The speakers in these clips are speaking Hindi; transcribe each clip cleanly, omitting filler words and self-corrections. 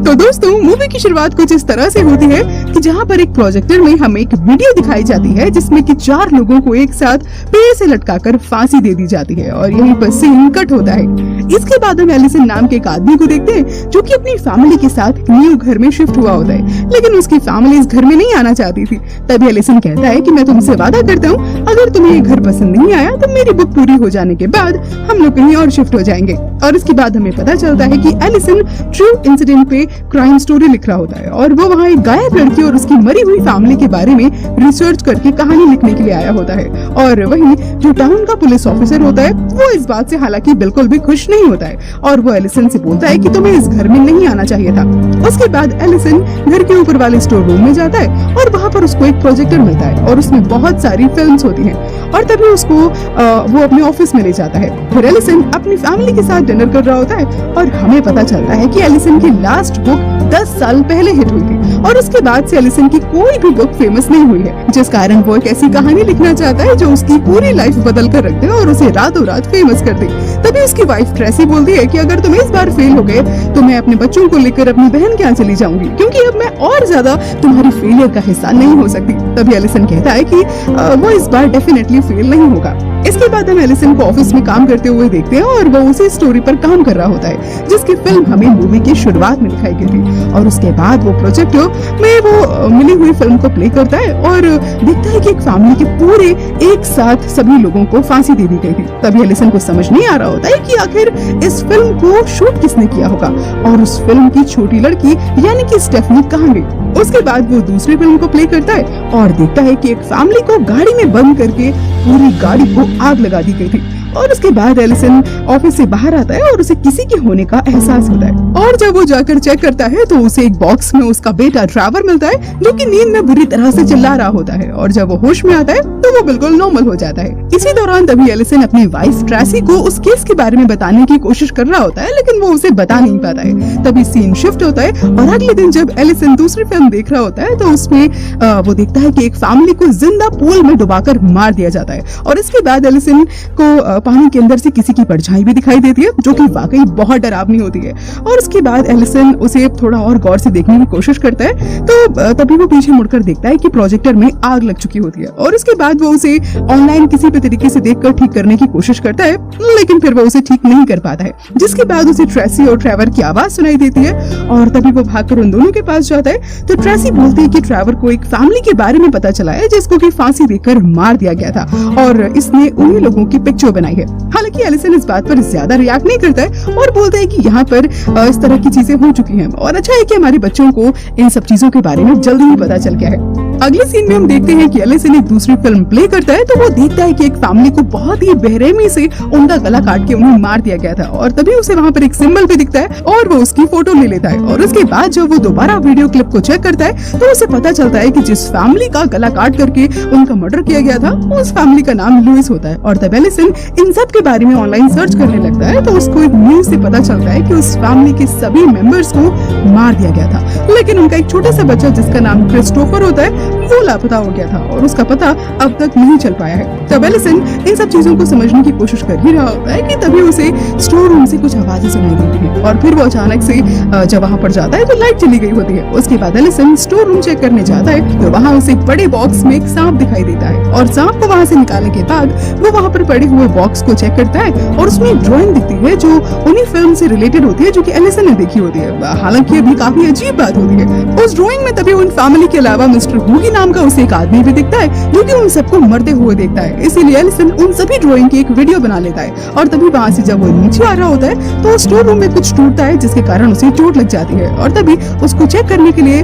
तो दोस्तों मूवी की शुरुआत कुछ इस तरह से होती है कि जहाँ पर एक प्रोजेक्टर में हमें एक वीडियो दिखाई जाती है जिसमें कि 4 लोगों को एक साथ पेड़ से लटकाकर फांसी दे दी जाती है और यहीं पर सीन कट होता है। इसके बाद हम एलिसन नाम के एक आदमी को देखते हैं जो कि अपनी फैमिली के साथ एक न्यू घर में शिफ्ट हुआ होता है, लेकिन उसकी फैमिली इस घर में नहीं आना चाहती थी। तभी एलिसन कहता है कि मैं तुमसे वादा करता हूँ, अगर तुम्हें ये घर पसंद नहीं आया तो मेरी बुक पूरी हो जाने के बाद हम लोग कहीं और शिफ्ट हो जाएंगे। और इसके बाद हमें पता चलता है कि एलिसन ट्रू इंसिडेंट पे क्राइम स्टोरी लिख रहा होता है और वो वहाँ एक गायब लड़की और उसकी मरी हुई फैमिली के बारे में रिसर्च करके कहानी लिखने के लिए आया होता है। और वहीं जो टाउन का पुलिस ऑफिसर होता है वो इस बात से हालांकि बिल्कुल भी खुश नहीं होता है और वो एलिसन से बोलता है कि तुम्हें इस घर में नहीं आना चाहिए था। उसके बाद एलिसन घर के ऊपर वाले स्टोर रूम में जाता है और वहाँ पर उसको एक प्रोजेक्टर मिलता है और उसमें बहुत सारी फिल्म्स होती हैं और तभी उसको वो अपने ऑफिस में ले जाता है। फिर एलिसन अपनी फैमिली के साथ डिनर कर रहा होता है और हमें पता चलता है कि एलिसन की लास्ट बुक 10 साल पहले हिट हुई थी और उसके बाद से एलिसन की कोई भी बुक फेमस नहीं हुई है, जिस कारण वो एक ऐसी कहानी लिखना चाहता है जो उसकी पूरी लाइफ बदल कर रख दे और उसे रातों रात फेमस कर दे। तभी उसकी वाइफ ट्रेसी बोलती है कि अगर तुम इस बार फेल हो गए तो मैं अपने बच्चों को लेकर अपनी बहन के यहाँ चली जाऊंगी, क्योंकि अब मैं और ज्यादा तुम्हारी फेलियर का हिस्सा नहीं हो सकती। तभी एलिसन कहता है कि वो इस बार डेफिनेटली फेल नहीं होगा। इसके बाद हम एलिसन को ऑफिस में काम करते हुए देखते हैं और वो उसी स्टोरी पर काम कर रहा होता है जिसकी फिल्म हमें मूवी की शुरुआत में दिखाई गई थी। और उसके बाद वो प्रोजेक्टर में वो मिली हुई फिल्म को प्ले करता है और देखता है कि एक फैमिली के पूरे एक साथ सभी लोगों को फांसी दे दी गई थी। तभी एलिसन को समझ नहीं आ रहा होता है कि आखिर इस फिल्म को शूट किसने किया होगा और उस फिल्म की छोटी लड़की यानी कि स्टेफनी कहाँ गई। उसके बाद वो दूसरी फिल्म को प्ले करता है और देखता है कि एक फैमिली को गाड़ी में बंद करके पूरी गाड़ी को आग लगा दी गई थी। और उसके बाद एलिसन ऑफिस से बाहर आता है और उसे किसी के होने का एहसास होता है और जब वो जाकर चेक करता है तो उसे एक बॉक्स में उसका बेटा ट्रेवर मिलता है जो कि नींद में बुरी तरह से चिल्ला रहा होता है और जब वो होश में आता है तो वो बिल्कुल नॉर्मल हो जाता है। इसी दौरान तभी एलिसन अपनी वाइफ ट्रेसी को उस केस के बारे में बताने की कोशिश कर रहा होता है, लेकिन वो उसे बता नहीं पाता है। तभी सीन शिफ्ट होता है और अगले दिन जब एलिसन दूसरी फिल्म देख रहा होता है तो उसमें वो देखता है कि एक फैमिली को जिंदा पूल में डुबाकर मार दिया जाता है और इसके बाद एलिसन को पानी के अंदर से किसी की परछाई भी दिखाई देती है जो कि वाकई बहुत डरावनी होती है। और उसके बाद एलिसन उसे थोड़ा और गौर से देखने की कोशिश करता है तो तभी वो पीछे मुड़कर देखता है कि प्रोजेक्टर में आग लग चुकी होती है और उसके बाद वो उसे ऑनलाइन किसी भी तरीके से देखकर ठीक करने की कोशिश करता है, लेकिन फिर वो उसे ठीक नहीं कर पाता है, जिसके बाद उसे ट्रेसी और ट्रेवर की आवाज सुनाई देती है और तभी वो भागकर उन दोनों के पास जाता है। तो ट्रेसी बोलती है कि ट्रेवर को एक फैमिली के बारे में पता चला है जिसको कि फांसी देकर मार दिया गया था और इसने उन्हीं लोगों की पिक्चर बनाई है। हालांकि एलिसन इस बात पर ज्यादा रिएक्ट नहीं करता है और बोलता है कि यहाँ पर इस तरह की चीजें हो चुकी हैं और अच्छा है कि हमारे बच्चों को इन सब चीजों के बारे में जल्दी ही पता चल गया है। अगले सीन में हम देखते हैं कि एलिसन एक दूसरी फिल्म प्ले करता है तो वो देखता है कि एक फैमिली को बहुत ही बेरहमी से उनका गला काट के उन्हें मार दिया गया था और तभी उसे वहाँ पर एक सिंबल भी दिखता है और वो उसकी फोटो ले लेता है। और उसके बाद जब वो दोबारा वीडियो क्लिप को चेक करता है तो उसे पता चलता है कि जिस फैमिली का गला काट करके उनका मर्डर किया गया था उस फैमिली का नाम लुइस होता है। और तब एलिसन इन सब के बारे में ऑनलाइन सर्च करने लगता है तो उसको एक न्यूज से पता चलता है कि उस फैमिली के सभी मेंबर्स को मार दिया गया था, लेकिन उनका एक छोटा सा बच्चा जिसका नाम क्रिस्टोफर होता है वो लापता हो गया था और उसका पता अब तक नहीं चल पाया है। तब एलिसन इन सब चीजों को समझने की कोशिश कर ही रहा होता है कि तभी उसे स्टोर रूम से कुछ आवाजें सुनाई देती है और फिर वो अचानक से जब वहाँ पर जाता है तो लाइट चली गई होती है। उसके बाद एलिसन स्टोर रूम चेक करने जाता है तो वहाँ उसे एक बड़े बॉक्स में एक सांप दिखाई देता है और सांप को वहाँ से निकालने के बाद वो वहाँ पर पड़े हुए बॉक्स को चेक करता है और उसमें ड्राइंग दिखती है जो उन्हीं फिल्म से रिलेटेड होती है जो कि एलिसन ने देखी होती है। हालांकि अभी काफी अजीब बात होती है, उस ड्राइंग में तभी उन फैमिली के अलावा मिस्टर हुगी नाम का उसे एक आदमी भी दिखता है जो कि उन सबको मरते हुए देखता है। इसीलिए एलिसन उन सभी ड्राइंग की एक वीडियो बना लेता है और तभी वहाँ से जब वो नीचे आ रहा होता है तो स्टोर रूम में कुछ टूटता है जिसके कारण उसे चोट लग जाती है और तभी उसको चेक करने के लिए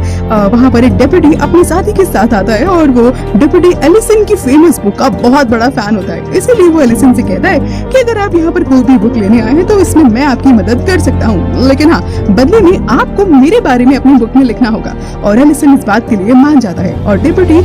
वहाँ पर एक डेप्यूटी अपने साथी के साथ आता है और वो डेप्यूटी एलिसन की फेमस बुक का बहुत बड़ा फैन होता है। इसीलिए वो एलिसन से कहता है कि अगर आप यहाँ पर कोई भी बुक लेने आए हैं तो इसमें मैं आपकी मदद कर सकता हूँ, लेकिन हाँ बदले में आपको मेरे बारे में अपनी बुक में लिखना होगा। और एलिसन इस बात के लिए मान जाता है और डेप्यूटी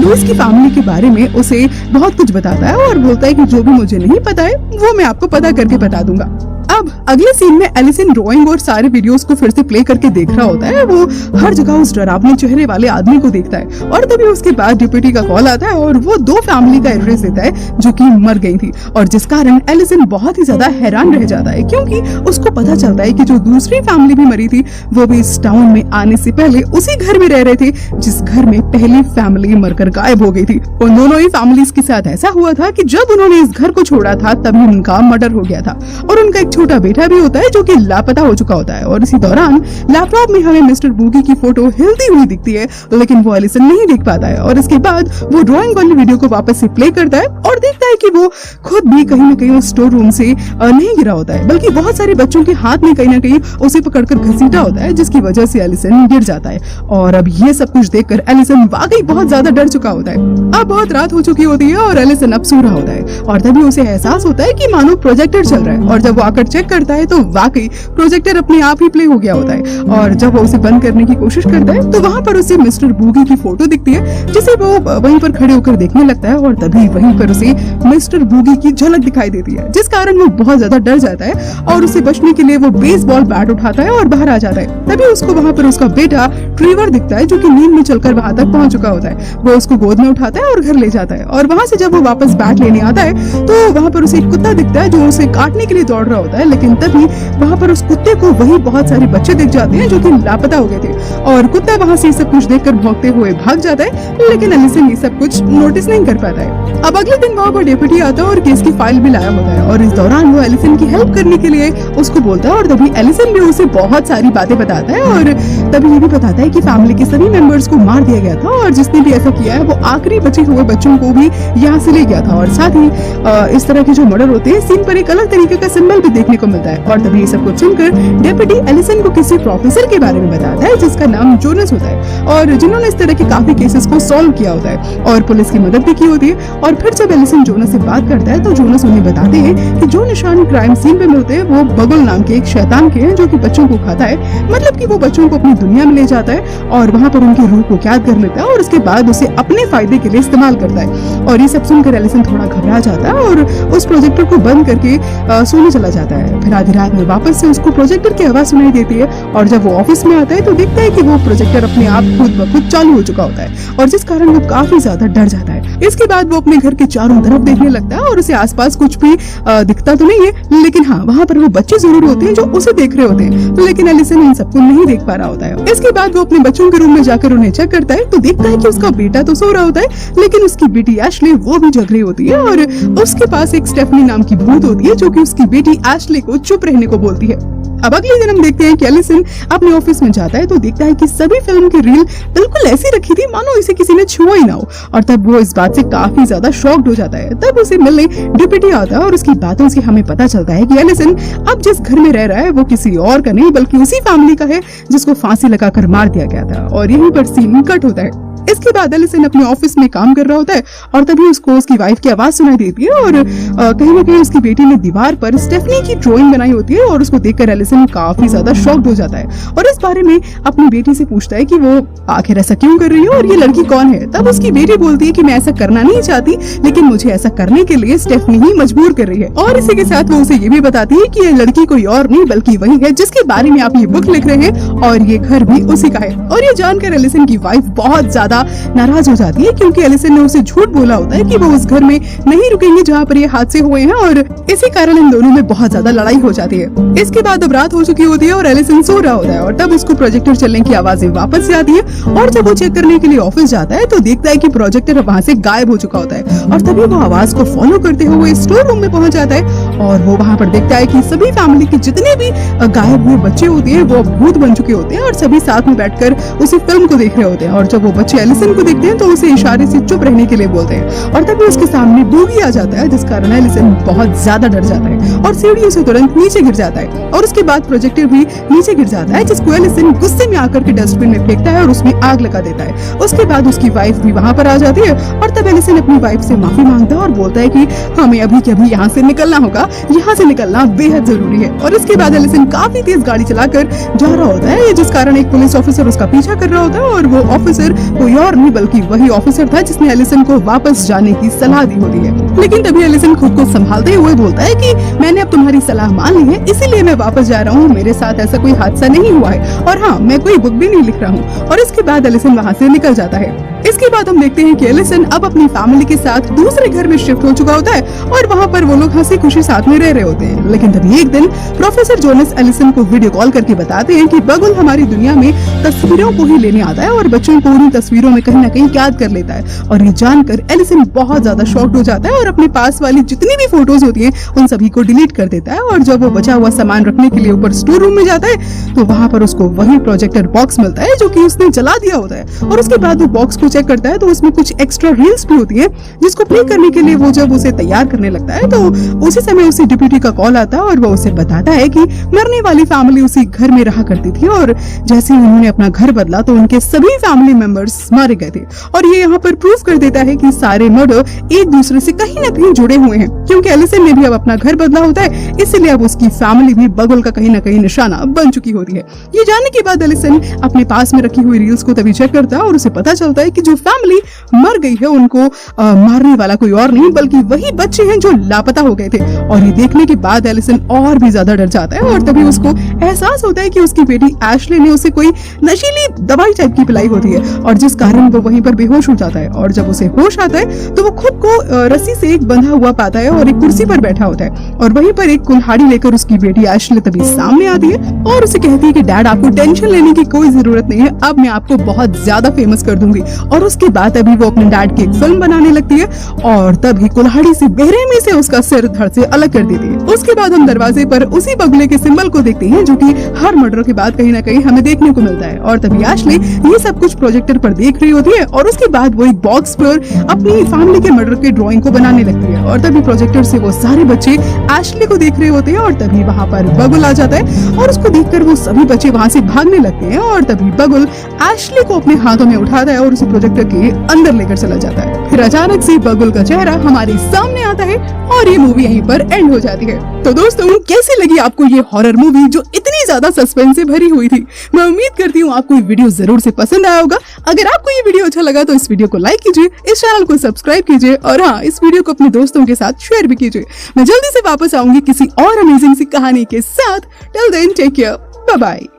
लुइस की फैमिली के बारे में उसे बहुत कुछ बताता है और बोलता है कि जो भी मुझे नहीं पता है वो मैं आपको पता करके बता दूंगा। अब अगले सीन में एलिसन ड्राइंग और सारे वीडियोस को फिर से प्ले करके देख रहा होता है। वो हर जगह उस डरावने चेहरे वाले आदमी को देखता है और तभी उसके बाद डिप्टी का कॉल आता है और वो 2 फैमिली का एड्रेस देता है जो कि मर गई थी, और जिस कारण एलिसन बहुत ही ज्यादा हैरान रह जाता है क्योंकि उसको पता चलता है कि जो दूसरी फैमिली भी मरी थी वो भी इस टाउन में आने से पहले उसी घर में रह रहे थे जिस घर में पहली फैमिली मरकर गायब हो गई थी। उन दोनों ही फैमिलीज के साथ ऐसा हुआ था कि जब उन्होंने इस घर को छोड़ा था तभी उनका मर्डर हो गया था और उनका एक छोटा बेटा भी होता है जो कि लापता हो चुका होता है। और इसी दौरान लैपटॉप में हमें मिस्टर बूगी की फोटो हिलती हुई दिखती है, लेकिन वो एलिसन नहीं देख पाता है। और इसके बाद वो ड्राइंग वाली वीडियो को वापस से प्ले करता है और देखता है कि वो खुद भी कहीं न कहीं उस स्टोर रूम से नहीं गिरा होता है, बल्कि बहुत सारे बच्चों के हाथ में कहीं न कहीं उसे पकड़कर घसीटा होता है, जिसकी वजह से एलिसन गिर जाता है। और अब ये सब कुछ देखकर एलिसन वाकई बहुत ज्यादा डर चुका होता है। अब बहुत रात हो चुकी होती है और एलिसन अब सो रहा होता है और तभी उसे एहसास होता है कि मानो प्रोजेक्टर चल रहा है। और जब वो आकर चेक करता है तो वाकई प्रोजेक्टर अपने आप ही प्ले हो गया होता है। और जब वो उसे बंद करने की कोशिश करता है तो वहाँ पर उसे मिस्टर बूगी की फोटो दिखती है, जिसे वो वहीं पर खड़े होकर देखने लगता है। और तभी वहीं पर उसे मिस्टर बूगी की झलक दिखाई देती है, जिस कारण वो बहुत ज्यादा डर जाता है और उसे बचने के लिए वो बेसबॉल बैट उठाता है और बाहर आ जाता है। तभी उसको वहाँ पर उसका बेटा ट्रेवर दिखता है जो कि नींद में चलकर वहाँ तक पहुँच चुका होता है। वो उसको गोद में उठाता है और घर ले जाता है और वहाँ से जब वो वापस बैट लेने आता है तो वहाँ पर उसे एक कुत्ता दिखता है जो उसे काटने के लिए दौड़ रहा होता है। लेकिन तभी वहाँ पर उस कुत्ते को वही बहुत सारे बच्चे दिख जाते हैं जो कि लापता हो गए थे और कुत्ता वहाँ से सब कुछ देखकर भौंकते हुए भाग जाता है, लेकिन एलिसन ये सब कुछ नोटिस नहीं कर पाता है। अब अगले दिन वहाँ पर डेप्यूटी आता है और केस की फाइल भी लाया होता है और इस दौरान वो एलिसन की हेल्प करने के लिए उसको बोलता है और तभी एलिसन भी उसे बहुत सारी बातें बताता है और तभी ये भी बताता है कि फैमिली के सभी मेंबर्स को मार दिया गया था और जिसने भी ऐसा किया है वो आखिरी बचे हुए बच्चों को भी यहाँ से ले गया था। और साथ ही इस तरह के जो मर्डर होते हैं सीन पर एक अलग तरीके का सिंबल भी देखने को मिलता है। और तभी ये सब कुछ सुनकर डेप्यूटी एलिसन को किसी प्रोफेसर के बारे में बताता है जिसका नाम जोनस होता है और जिन्होंने इस तरह के काफी केसेस को सॉल्व किया होता है और पुलिस की मदद भी की होती है। और फिर जब एलिसन जोनस से बात करता है तो जोनस उन्हें बताते हैं कि जो निशान क्राइम सीन पे मिलते हैं वो बगुल नाम के एक शैतान के हैं जो कि बच्चों को खाता है, मतलब कि वो बच्चों को अपनी दुनिया में ले जाता है और वहाँ पर उनकी रूह को कैद कर लेता है और उसके बाद उसे अपने फायदे के लिए इस्तेमाल करता है। और ये सब सुनकर एलिसन थोड़ा घबरा जाता है और उस प्रोजेक्टर को बंद करके सोने चला जाता है। फिर आधी रात में वापस से उसको प्रोजेक्टर की आवाज सुनाई देती है और जब वो ऑफिस में आता है तो देखता है कि वो प्रोजेक्टर अपने आप खुद ब खुद चालू हो चुका होता है और जिस कारण वो काफी ज्यादा डर जाता है। इसके बाद वो अपने घर के चारों तरफ देखने लगता है और उसे आसपास कुछ भी दिखता तो नहीं है, लेकिन हाँ वहाँ पर वो बच्चे जरूर होते हैं जो उसे देख रहे होते हैं, तो लेकिन एलिसन इन सबको नहीं देख पा रहा होता है। इसके बाद वो अपने बच्चों के रूम में जाकर उन्हें चेक करता है तो देखता है कि उसका बेटा तो सो रहा होता है लेकिन उसकी बेटी एशले वो भी जग रही होती है और उसके पास एक स्टेफनी नाम की भूत होती है जो कि उसकी बेटी एशले को चुप रहने को बोलती है। अब अगले दिन हम देखते हैं कि एलिसन अपने ऑफिस में जाता है तो देखता है कि सभी फिल्म की रील बिल्कुल ऐसी रखी थी मानो इसे किसी ने छुआ ही ना हो और तब वो इस बात से काफी ज्यादा शॉक्ड हो जाता है। तब उसे मिलने डिप्टी आता है और उसकी बातों से हमें पता चलता है कि एलिसन अब जिस घर में रह रहा है वो किसी और का नहीं बल्कि उसी फैमिली का है जिसको फांसी लगाकर मार दिया गया था। और यहीं पर सीन कट होता है। इसके बाद एलिसन अपने ऑफिस में काम कर रहा होता है और तभी उसको उसकी वाइफ की आवाज सुनाई देती है और कहीं ना कहीं उसकी बेटी ने दीवार पर स्टेफनी की ड्राइंग बनाई होती है और उसको देखकर एलिसन काफी ज्यादा शॉक्ड हो जाता है और इस बारे में अपनी बेटी से पूछता है कि वो आखिर ऐसा क्यों कर रही है और ये लड़की कौन है। तब उसकी बेटी बोलती है कि मैं ऐसा करना नहीं चाहती लेकिन मुझे ऐसा करने के लिए स्टेफनी ही मजबूर कर रही है। और इसी के साथ वो उसे ये भी बताती है कि ये लड़की कोई और नहीं बल्कि वही है जिसके बारे में आप ये बुक लिख रहे हैं और ये घर भी उसी का है। और ये जानकर एलिसन की वाइफ बहुत ज्यादा नाराज हो जाती है क्योंकि एलिसन ने उसे झूठ बोला होता है कि वो उस घर में नहीं रुकेंगे जहाँ पर ये हादसे हुए हैं और इसी कारण इन दोनों में बहुत ज्यादा लड़ाई हो जाती है। इसके बाद अब रात हो चुकी होती है और एलिसन सो रहा होता है और तब उसको प्रोजेक्टर चलने की आवाजें वापस से आती है और जब वो चेक करने के लिए ऑफिस जाता है तो देखता है कि प्रोजेक्टर वहाँ से गायब हो चुका होता है और तभी वो आवाज को फॉलो करते हुए स्टोर रूम में पहुंच जाता है और वो वहाँ पर देखता है कि सभी फैमिली के जितने भी गायब हुए बच्चे होते हैं वो भूत बन चुके होते हैं और सभी साथ में बैठकर उसी फिल्म को देख रहे होते हैं। और जब वो बच्चे एलिसन को देखते हैं तो उसे इशारे से चुप रहने के लिए बोलते हैं और तभी उसके सामने बूगी आ जाता है जिस कारण एलिसन बहुत ज्यादा डर जाता है और सीढ़ियों से तुरंत नीचे गिर जाता है और उसके बाद प्रोजेक्टर भी नीचे गिर जाता है जिसको एलिसन गुस्से में आकर के डस्टबिन में फेंकता है और उसमें आग लगा देता है। उसके बाद उसकी वाइफ भी वहाँ पर आ जाती है और तब एलिसन अपनी वाइफ से माफी मांगता है और बोलता है कि हमें अभी के अभी यहाँ से निकलना होगा का यहाँ से निकलना बेहद जरूरी है। और इसके बाद एलिसन काफी तेज गाड़ी चलाकर जा रहा होता है, जिस कारण एक पुलिस ऑफिसर उसका पीछा कर रहा होता है और वो ऑफिसर कोई और नहीं बल्कि वही ऑफिसर था जिसने एलिसन को वापस जाने की सलाह दी होती है। लेकिन तभी एलिसन खुद को संभालते हुए बोलता है कि मैंने अब तुम्हारी सलाह मान ली है, इसीलिए मैं वापस जा रहा हूँ, मेरे साथ ऐसा कोई हादसा नहीं हुआ है और हाँ, मैं कोई बुक भी नहीं लिख रहा हूँ। और इसके बाद एलिसन वहाँ से निकल जाता है। इसके बाद हम देखते हैं कि एलिसन अब अपनी फैमिली के साथ दूसरे घर में शिफ्ट हो चुका होता है और वहाँ पर वो लोग हंसी खुशी साथ में रह रहे होते हैं। लेकिन तभी एक दिन प्रोफेसर जोनस एलिसन को वीडियो कॉल करके बताते हैं कि बगुल हमारी दुनिया में तस्वीरों को ही लेने आता है और बच्चों को उन्हीं तस्वीरों में कहीं न कहीं कैद कर लेता है। और ये जानकर एलिसन बहुत ज्यादा शॉक्ड हो जाता है और अपने पास वाली जितनी भी फोटोज होती है उन सभी को डिलीट कर देता है। और जब वो बचा हुआ सामान रखने के लिए ऊपर स्टोर रूम में जाता है तो वहाँ पर उसको वही प्रोजेक्टर बॉक्स मिलता है जो कि उसने जला दिया होता है। और उसके बाद वो बॉक्स को चेक करता है तो उसमें कुछ एक्स्ट्रा रील्स भी होती है जिसको प्ले करने के लिए वो जब उसे तैयार करने लगता है तो उसी समय उसी डिप्यूटी का कॉल आता है और वो उसे बताता है कि मरने वाली फैमिली उसी घर में रहा करती थी और जैसे ही उन्होंने अपना घर बदला तो उनके सभी फैमिली मेंबर्स मारे गए थे। और ये यहाँ पर प्रूफ कर देता है कि सारे मर्डर एक दूसरे से कहीं न कहीं जुड़े हुए हैं, क्योंकि एलिसन ने भी अब अपना घर बदला होता है, इसीलिए अब उसकी फैमिली भी बगुल का कहीं न कहीं निशाना बन चुकी होती है। ये जानने के बाद एलिसन अपने पास में रखी हुई रील्स को तभी चेक करता है और उसे पता चलता है कि जो फैमिली मर गई है उनको मारने वाला कोई और नहीं बल्कि वही बच्चे हैं जो लापता हो गए थे। और ये देखने के बाद एलिसन और भी ज्यादा डर जाता है और तभी उसको एहसास होता है कि उसकी बेटी एशले ने उसे कोई नशीली दवाई टाइप की पिलाई होती है और जिस कारण वो वहीं पर बेहोश हो जाता है। और जब उसे होश आता है तो वो खुद को रस्सी से एक बंधा हुआ पाता है और एक कुर्सी पर बैठा होता है और वहीं पर एक कुल्हाड़ी लेकर उसकी बेटी एशले तभी सामने आती है और उसे कहती है कि डैड आपको टेंशन लेने की कोई जरूरत नहीं है, अब मैं आपको बहुत ज्यादा फेमस कर दूंगी। और उसके बाद अभी वो अपने डैड की एक फिल्म बनाने लगती है और तभी कुल्हाड़ी से बेरहमी से उसका सिर धड़ से अलग कर देती है। उसके बाद हम दरवाजे पर उसी बगुले के सिंबल को देखते हैं जो कि हर मर्डर के बाद कहीं न कहीं हमें देखने को मिलता है। और तभी एशले ये सब कुछ प्रोजेक्टर पर देख रही होती है और उसके बाद वो एक बॉक्स पर अपनी फैमिली के मर्डर के ड्राइंग को बनाने लगती है और तभी प्रोजेक्टर से वो सारे बच्चे एशले को देख रहे होते हैं और तभी वहाँ पर बगुल आ जाता है और उसको देखकर वो सभी बच्चे वहाँ से भागने लगते हैं। और तभी बगुल एशले को अपने हाथों में उठाता है और उसे प्रोजेक्टर के अंदर लेकर चला जाता है। फिर अचानक से बगुल का चेहरा हमारे सामने आता है और ये मूवी यहीं पर एंड हो जाती है। तो दोस्तों, कैसी लगी आपको ये हॉरर मूवी जो इतनी ज्यादा सस्पेंस से भरी हुई थी? मैं उम्मीद करती हूँ आपको ये वीडियो जरूर से पसंद आया होगा। अगर आपको ये वीडियो अच्छा लगा तो इस वीडियो को लाइक कीजिए, इस चैनल को सब्सक्राइब कीजिए और हाँ, इस वीडियो को अपने दोस्तों के साथ शेयर भी कीजिए। मैं जल्दी से वापस आऊंगी किसी और अमेजिंग सी कहानी के साथ। Till then take care, bye bye.